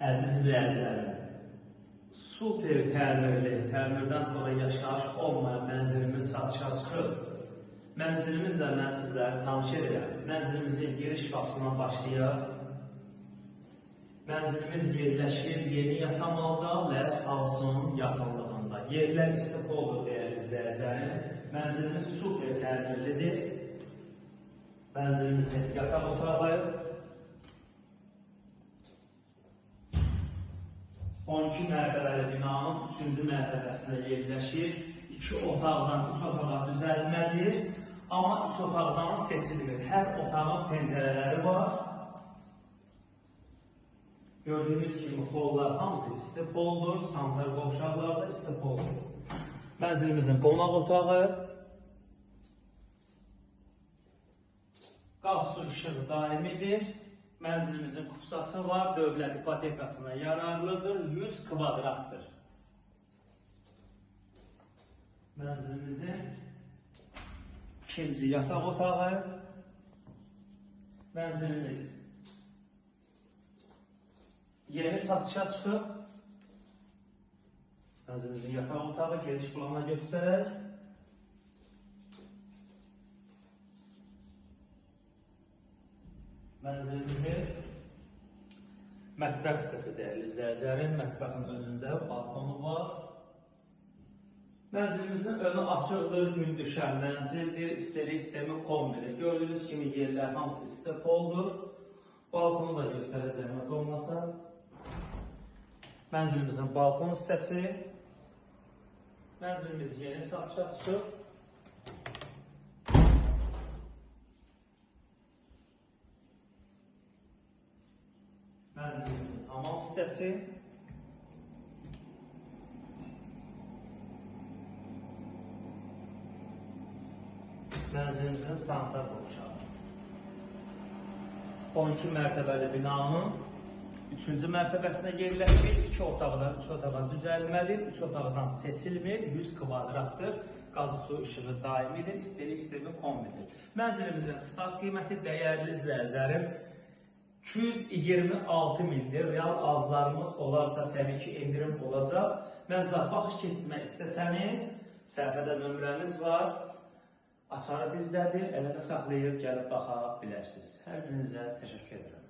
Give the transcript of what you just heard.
Əziz izləyicilərim, super təmirdən sonra yaşayış olmayan mənzilimiz satışa çıxıb. Mənzilimizlə mən sizləri tanış edirəm. Mənzilimizin giriş qapısından başlayaq. Mənzilimiz yerləşir Yeni Yasamalda, Lez House'un yaxınlığında. Yerlər istiqoldur dəyərli izləyicilərim. Mənzilimiz super təmirlidir. Mənzilimizin yataq otağı 12 mərtəbəli binanın 3-cü mərtəbəsində yerləşir. 2 otaqdan 3 otağa düzəlmədir, amma 3 otaqdan seçilmir. Hər otağın pəncərələri var. Gördüyünüz kimi hollar hamısı istipoldur, sanitar qovşaqlar da istipoldur. Mənzilimizin qonaq otağı, qaz su işığı daimidir. Mənzilimizin kupsası var, dövlət ipotekasına yararlıdır, 100 kvadratdır. Mənzilimizin ikinci yataq otağı, mənzilimiz yeni satışa çıxıb. Mənzilimizin yataq otağı geniş plana göstərək. Mənzilimizin mətbəx hissəsi dəyərli izləyicilərim, mətbəxin önündə balkonu var. Mənzilimizin önü açıqdır, gün düşən mənzildir, istilik sistemi kombidir. Gördüyünüz kimi yerlər hamısı istipoldur. Balkonu da göstərək zəhmət olmasa. Mənzilimizin balkon hissəsi. Mənzilimiz yeni satışa çıxıb. Mənzilimizin hamam hissəsi. Mənzilimizin sanitar qovşağı. 12 mərtəbəli binanın 3-cü mərtəbəsində yerləşir. 2 otaqdan 3 otağa düzəlmədir, 3 otaqdan seçilmir, 100 kvadratdır. Qazı su işığı daimidir, istilik sistemi kombidir. Mənzilimizin start qiyməti dəyərli izləyicilərim 226 mindir. Real arzlarımız olarsa təbii ki endirim olacaq. Mənzilə baxış keçirmək istəsəniz, səhifədə nömrəmiz var. Açarı bizdədir, əlində saxlayıb gəlib baxa bilərsiniz. Hər birinizə təşəkkür edirəm.